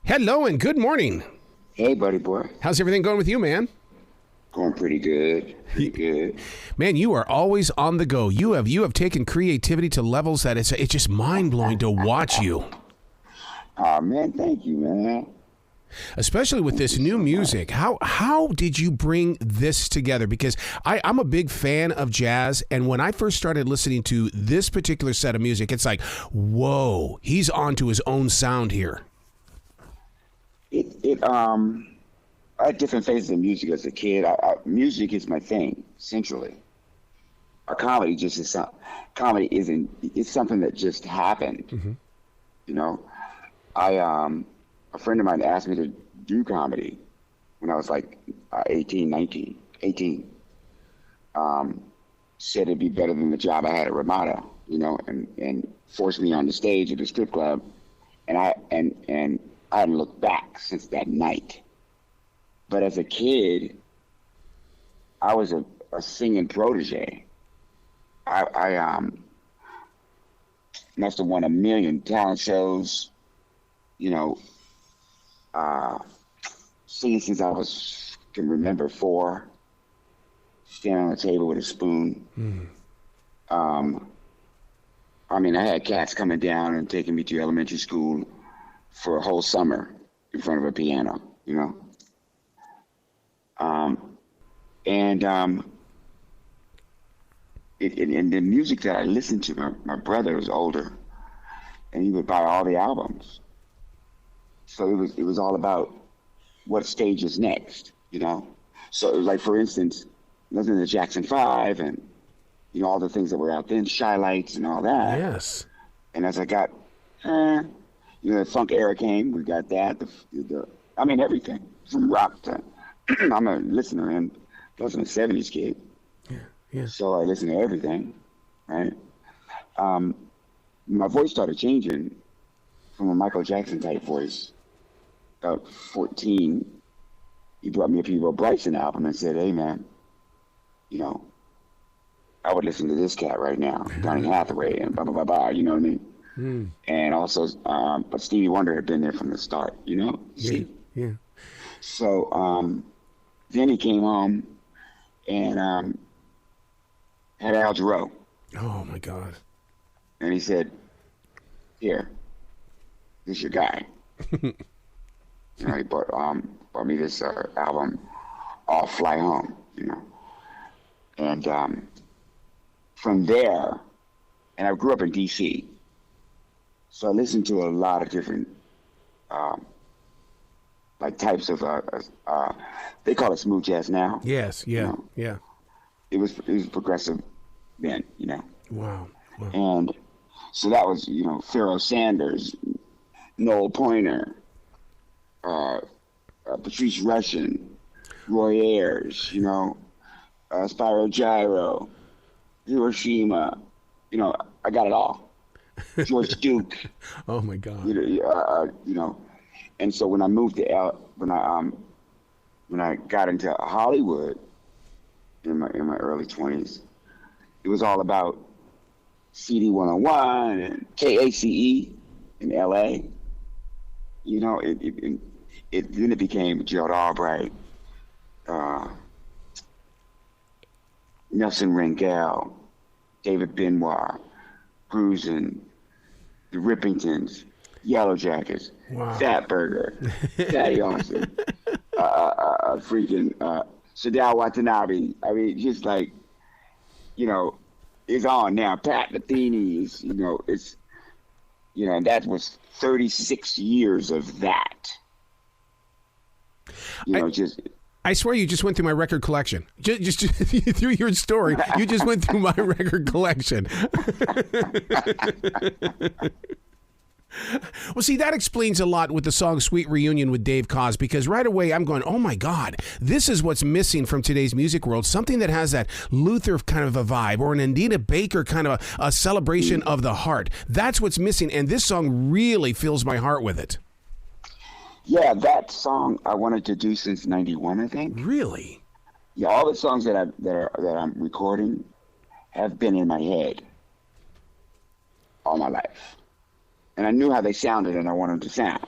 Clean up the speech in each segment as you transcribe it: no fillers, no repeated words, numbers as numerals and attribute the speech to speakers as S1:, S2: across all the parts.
S1: Hello and good morning.
S2: Hey, buddy boy.
S1: How's everything going with you, man?
S2: Going pretty good. Pretty good.
S1: Man, you are always on the go. You have taken creativity to levels that it's just mind-blowing to watch you.
S2: Oh, man, thank you, man.
S1: Especially with this new music. How did you bring this together? Because I'm a big fan of jazz, and when I first started listening to this particular set of music, it's like, whoa, he's onto his own sound here.
S2: I had different phases of music as a kid. Music is my thing, essentially. Comedy just is comedy isn't. It's something that just happened. Mm-hmm. You know, a friend of mine asked me to do comedy when I was like 18. Said it'd be better than the job I had at Ramada, you know, and forced me on the stage at the strip club, and I hadn't looked back since that night. But as a kid, I was a singing protege. I must have won 1 million talent shows, you know, singing since I can remember 4, standing on the table with a spoon. I mean, I had cats coming down and taking me to elementary school for a whole summer in front of a piano, you know. And the music that I listened to, my brother was older, and he would buy all the albums. So it was all about what stage is next, you know. So it was like, for instance, listening to Jackson 5 and, you know, all the things that were out then, Shy Lights and all that.
S1: Yes.
S2: And as I got, you know, the funk era came, we got that. I mean, everything from rock to. I'm a listener, and plus I'm a 70s kid. Yeah. So I listen to everything, right? My voice started changing from a Michael Jackson type voice. About 14, he brought me a P. Bryson album and said, "Hey, man, you know, I would listen to this cat right now, Donny Hathaway, and blah blah blah blah." You know what I mean? And also, but Stevie Wonder had been there from the start. You know?
S1: Yeah.
S2: So then he came home and had Al Jarreau.
S1: Oh my God!
S2: And he said, "Here, this is your guy." You know, he bought me this album, All Fly Home. You know, and from there, and I grew up in D.C., so I listened to a lot of different. Like types of they call it smooth jazz now.
S1: Yes, yeah,
S2: you know?
S1: yeah.
S2: It was progressive then, you know.
S1: Wow.
S2: And so that was, you know, Pharoah Sanders, Noel Pointer, Patrice Rushen, Roy Ayers, you know, Spyro Gyro, Hiroshima, you know, I got it all. George Duke.
S1: Oh my God.
S2: You know. And so when I moved to when I got into Hollywood in my early 20s, it was all about CD 101 and KACE in LA. You know, then it became Gerald Albright, Nelson Rangel, David Benoit, Cruisin', the Rippingtons, Yellow Jackets, wow. Fat Burger, Fatty Austin, freaking Sadao Watanabe. I mean, just like, you know, it's on now. Pat Metheny is, you know, it's, you know, and that was 36 years of that. You know,
S1: I swear you just went through my record collection. Just through your story, you just went through my record collection. Well, see, that explains a lot with the song Sweet Reunion with Dave Koz, because right away I'm going, oh my God, this is what's missing from today's music world. Something that has that Luther kind of a vibe, or an Anita Baker kind of a celebration of the heart. That's what's missing, and this song really fills my heart with it.
S2: Yeah, that song I wanted to do since '91, I think.
S1: Really?
S2: Yeah, all the songs that I'm recording have been in my head all my life. And I knew how they sounded, and I wanted them to sound.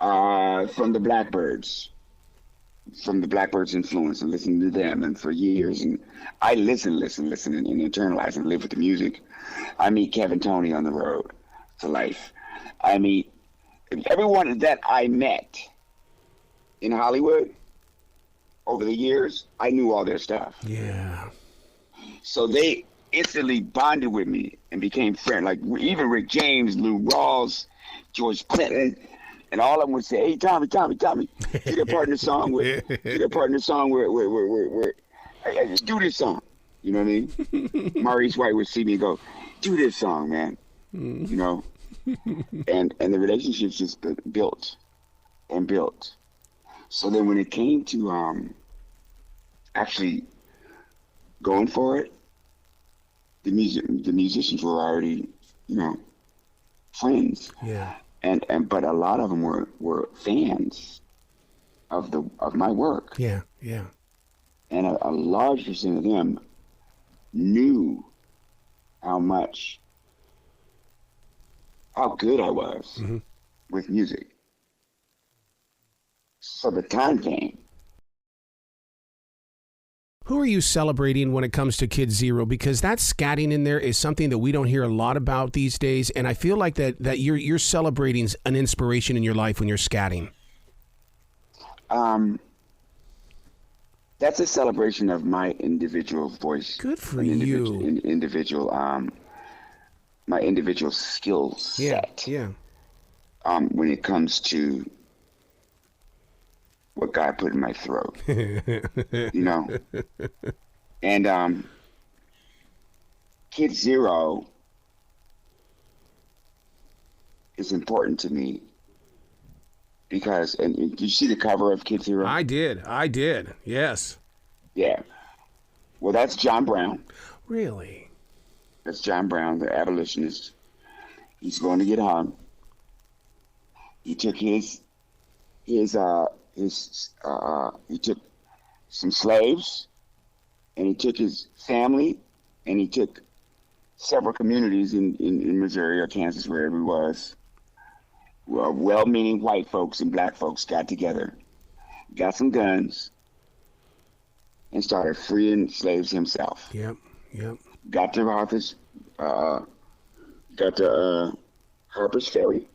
S2: From the Blackbirds. From the Blackbirds' influence and listening to them, and for years, and I listen, and internalize and live with the music. I meet Kevin Toney on the road to life. I meet everyone that I met in Hollywood over the years. I knew all their stuff.
S1: Yeah.
S2: So they instantly bonded with me and became friends. Like even Rick James, Lou Rawls, George Clinton. And all of them would say, "Hey, Tommy, do that part in the song where do this song." You know what I mean? Maurice White would see me and go, "Do this song, man." You know? And the relationships just built and built. So then when it came to actually going for it, the musicians were already, friends.
S1: Yeah.
S2: But a lot of them were fans of my work.
S1: Yeah.
S2: And a large percent of them knew how good I was with music. So the time came.
S1: Who are you celebrating when it comes to Kid Zero? Because that scatting in there is something that we don't hear a lot about these days, and I feel like that you're celebrating an inspiration in your life when you're scatting.
S2: That's a celebration of my individual voice.
S1: Good for you.
S2: My individual skill set.
S1: Yeah.
S2: When it comes to what God put in my throat, and Kid Zero is important to me because, and did you see the cover of Kid Zero?
S1: I did, yes.
S2: Yeah. Well, that's John Brown.
S1: Really?
S2: That's John Brown, the abolitionist. He's going to get hung. He took he took some slaves, and he took his family, and he took several communities in Missouri or Kansas, wherever he was. Well-meaning white folks and black folks got together, got some guns, and started freeing slaves himself.
S1: Yep.
S2: Got to Harper's Ferry.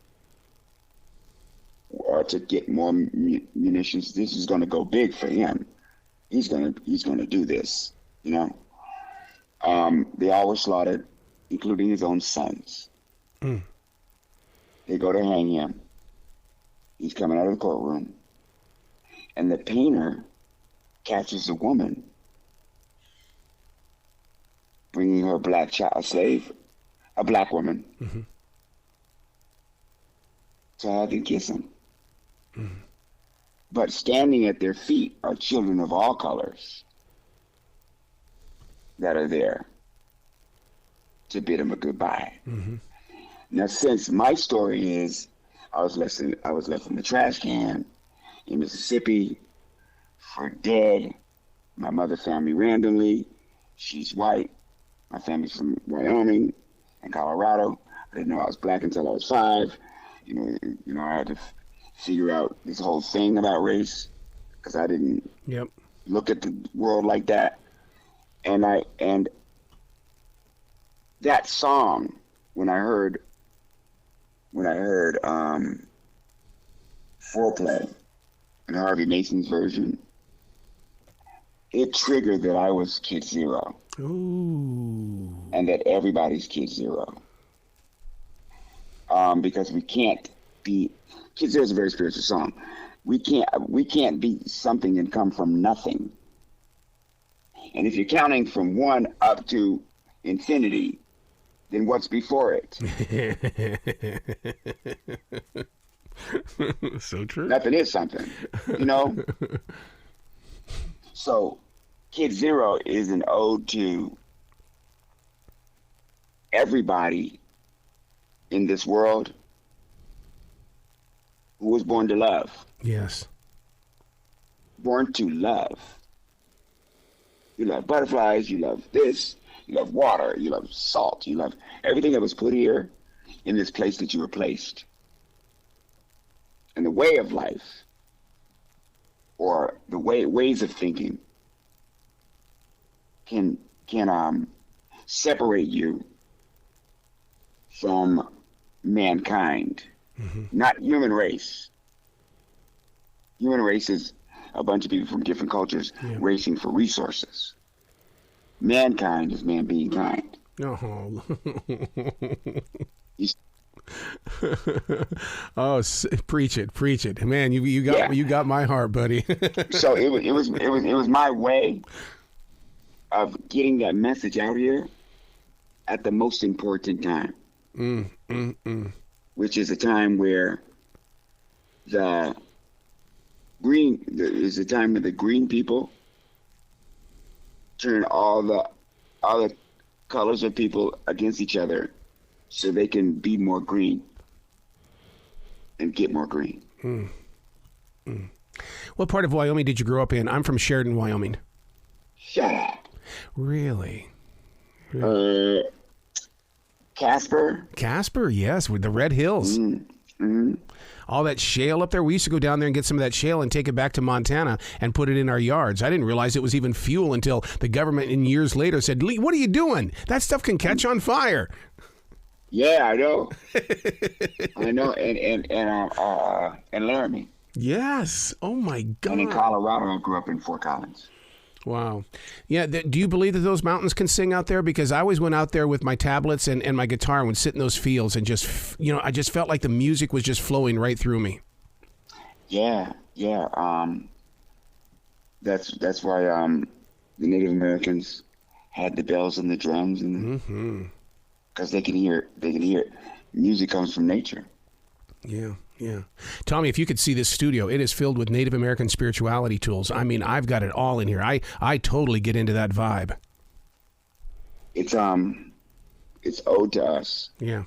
S2: To get more munitions. This is going to go big for him. He's going to do this. They all were slaughtered, including his own sons. They go to hang him. He's coming out of the courtroom, and the painter catches a woman bringing her a slave, a black woman, to hug and kiss him. But standing at their feet are children of all colors that are there to bid him a goodbye. Now, since my story is, I was left in the trash can in Mississippi for dead. My mother found me randomly. She's white. My family's from Wyoming and Colorado. I didn't know I was black until I was 5. I had to figure out this whole thing about race because I didn't look at the world like that. And that song, when I heard Foreplay and Harvey Mason's version, it triggered that I was Kid Zero.
S1: Ooh.
S2: And that everybody's Kid Zero. Because we can't be, Kid Zero is a very spiritual song. We can't be something and come from nothing. And if you're counting from 1 up to infinity, then what's before it?
S1: So true.
S2: Nothing is something, So Kid Zero is an ode to everybody in this world who was born to love.
S1: Yes.
S2: Born to love. You love butterflies, you love this, you love water, you love salt, you love everything that was put here in this place that you were placed. And way of life or the ways of thinking can separate you from mankind, not human race. Human race is a bunch of people from different cultures racing for resources. Mankind is man being kind.
S1: Oh. Oh, preach it, man! You got my heart, buddy.
S2: So it was my way of getting that message out here at the most important time, which is a time where the green people turn all the colors of people against each other, so they can be more green and get more green.
S1: What part of Wyoming did you grow up in? I'm from Sheridan, Wyoming.
S2: Shut up.
S1: Really?
S2: Casper,
S1: yes, with the Red Hills. All that shale up there. We used to go down there and get some of that shale and take it back to Montana and put it in our yards. I didn't realize it was even fuel until the government in years later said, "Lee, what are you doing? That stuff can catch on fire."
S2: Yeah, I know. I know, and Laramie.
S1: Yes. Oh my God.
S2: And in Colorado, I grew up in Fort Collins.
S1: Wow. Yeah. Do you believe that those mountains can sing out there? Because I always went out there with my tablets and my guitar and would sit in those fields and just, I just felt like the music was just flowing right through me.
S2: Yeah. That's why the Native Americans had the bells and the drums, and because they can hear it. Music comes from nature.
S1: Yeah. Tommy, if you could see this studio, it is filled with Native American spirituality tools. I mean, I've got it all in here. I totally get into that vibe.
S2: It's owed to us.
S1: Yeah.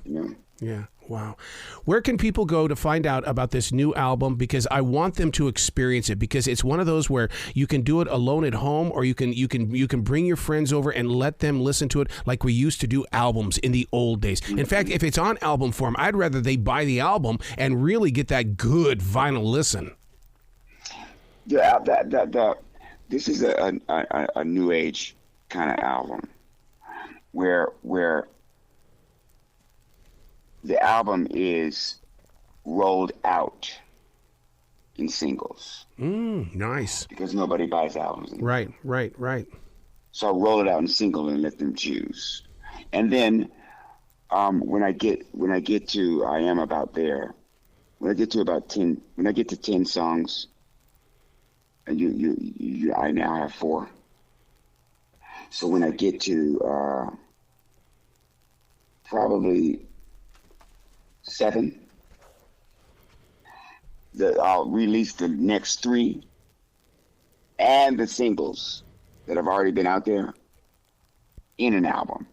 S1: Yeah. Wow. Where can people go to find out about this new album? Because I want them to experience it, because it's one of those where you can do it alone at home, or you can bring your friends over and let them listen to it like we used to do albums in the old days. In fact, if it's on album form, I'd rather they buy the album and really get that good vinyl listen.
S2: Yeah, this is a new age kind of album where the album is rolled out in singles.
S1: Nice.
S2: Because nobody buys albums anymore.
S1: Right.
S2: So I roll it out in single and let them choose. And then when I get to I am about there, when I get to 10 songs, and I now have 4. So when I get to probably 7, I'll release the next 3 and the singles that have already been out there in an album.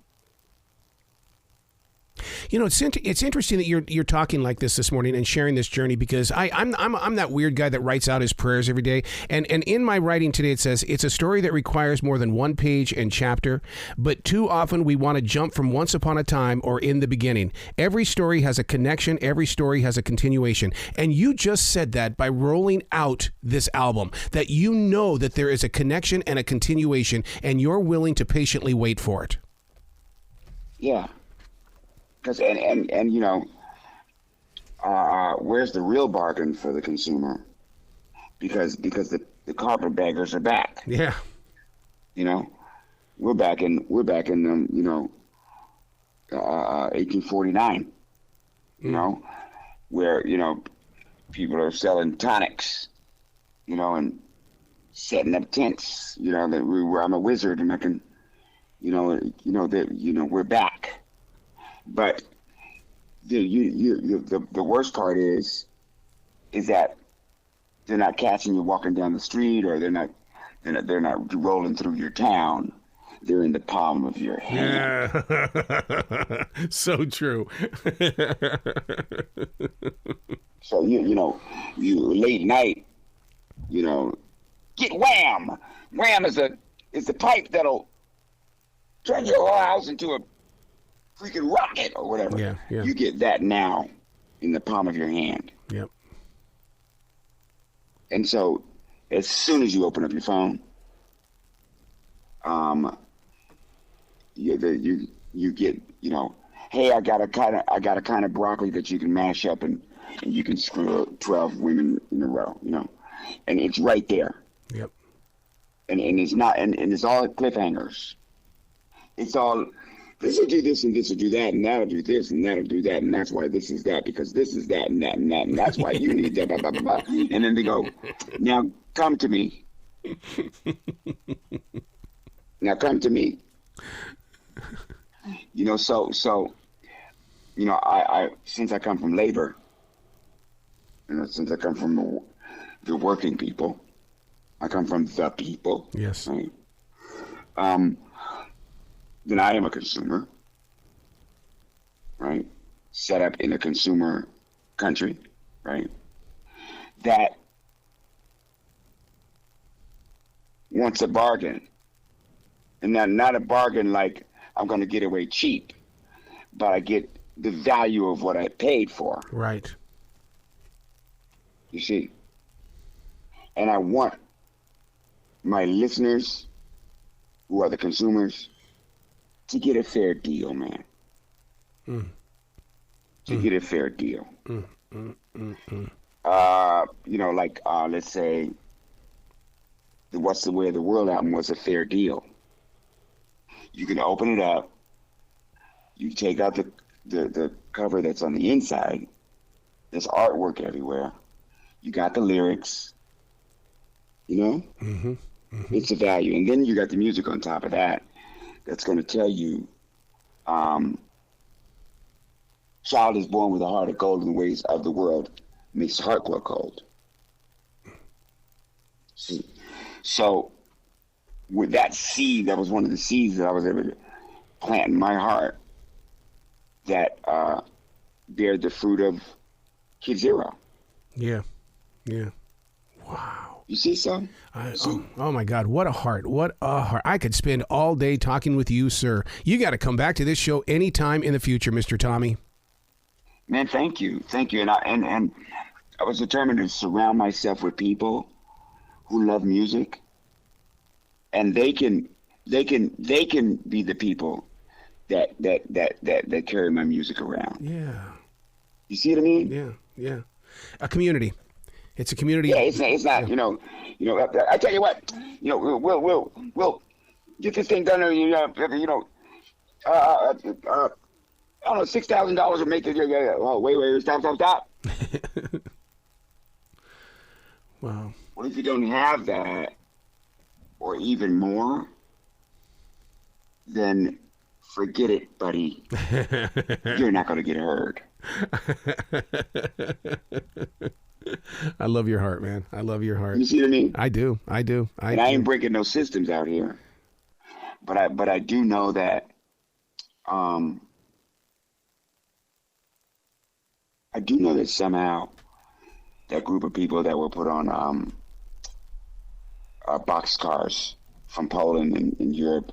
S1: It's interesting that you're talking like this morning and sharing this journey, because I'm that weird guy that writes out his prayers every day. And in my writing today, it says it's a story that requires more than one page and chapter, but too often we want to jump from once upon a time or in the beginning. Every story has a connection. Every story has a continuation. And you just said that by rolling out this album, that you know that there is a connection and a continuation, and you're willing to patiently wait for it.
S2: Yeah. Because where's the real bargain for the consumer? Because the carpetbaggers are back.
S1: Yeah.
S2: We're back in 1849. Where people are selling tonics, and setting up tents. That I'm a wizard and I can, we're back. But the worst part is that they're not catching you walking down the street, or they're not rolling through your town. They're in the palm of your hand.
S1: Yeah. So true.
S2: So you late night, get wham. Wham is the pipe that'll turn your whole house into a freaking rocket or whatever.
S1: Yeah.
S2: You get that now in the palm of your hand.
S1: Yep.
S2: And so as soon as you open up your phone, you get, you know, hey, I got a kind of broccoli that you can mash up and you can screw 12 women in a row, you know, and it's right there.
S1: Yep.
S2: And it's not, and it's all cliffhangers. It's all, this will do this and this will do that and that'll do this and that'll do that and that's why this is that because this is that and that and that and that's why you need that, blah, blah, blah, blah. And then they go, now come to me. Now come to me. You know, so you know, I since I come from labor, you know, since I come from the working people, I come from the people.
S1: Yes.
S2: Right? Then I am a consumer, right? Set up in a consumer country, right? That wants a bargain. And not a bargain like I'm going to get away cheap, but I get the value of what I paid for.
S1: Right.
S2: You see? And I want my listeners, who are the consumers, to get a fair deal, man. To get a fair deal. You know, like, let's say, the What's the Way of the World album was a fair deal. You can open it up, you take out the cover that's on the inside, there's artwork everywhere, you got the lyrics, you know? It's a value. And then you got the music on top of that that's going to tell you, child is born with a heart of gold in the ways of the world makes the heart grow cold. So with that seed, that was one of the seeds that I was able to plant in my heart that bear the fruit of Kid Zero.
S1: Yeah. Yeah. Wow.
S2: You see some?
S1: Oh my God, what a heart. What a heart. I could spend all day talking with you, sir. You got to come back to this show anytime in the future, Mr. Tommy.
S2: Man, thank you. Thank you. And I was determined to surround myself with people who love music. And they can be the people that carry my music around.
S1: Yeah.
S2: You see what I mean?
S1: Yeah. Yeah. A community. It's a community.
S2: Yeah, it's not. Yeah. You know. I tell you what. You know, we'll get this thing done. I don't know, $6,000 will make it. Oh, wait, stop.
S1: Wow.
S2: What if you don't have that, or even more? Then forget it, buddy. You're not going to get heard.
S1: I love your heart, man. I love your heart.
S2: You see what I mean?
S1: I do.
S2: And I ain't breaking no systems out here. But I do know that somehow that group of people that were put on boxcars from Poland and Europe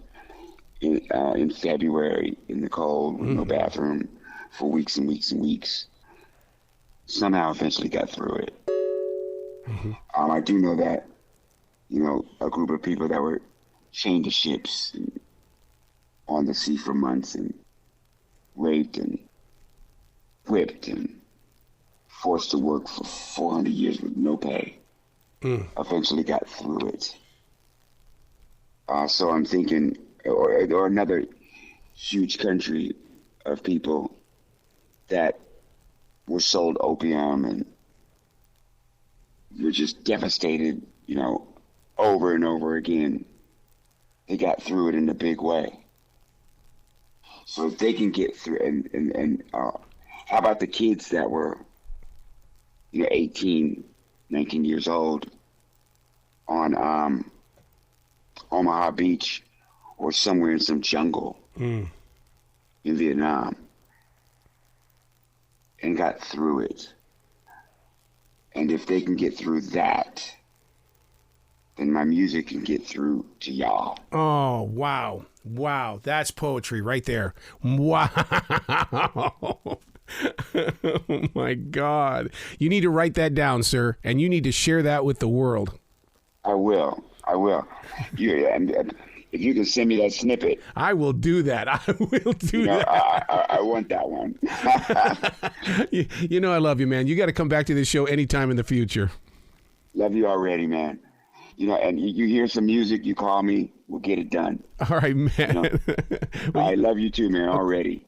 S2: in February in the cold with no bathroom for weeks and weeks and weeks somehow eventually got through it. I do know that, a group of people that were chained to ships and on the sea for months and raped and whipped and forced to work for 400 years with no pay eventually got through it. So I'm thinking, or another huge country of people that were sold opium and were just devastated, over and over again. They got through it in a big way. So if they can get through, and how about the kids that were, 18, 19 years old on Omaha Beach or somewhere in some jungle in Vietnam and got through it. And if they can get through that, then my music can get through to y'all.
S1: Oh, wow. Wow. That's poetry right there. Wow. Oh my God. You need to write that down, sir, and you need to share that with the world.
S2: I will. If you can send me that snippet.
S1: I will do that. I will do that.
S2: I want that one.
S1: You know I love you, man. You got to come back to this show anytime in the future.
S2: Love you already, man. And you hear some music, you call me, we'll get it done.
S1: All right, man.
S2: I love you too, man, already.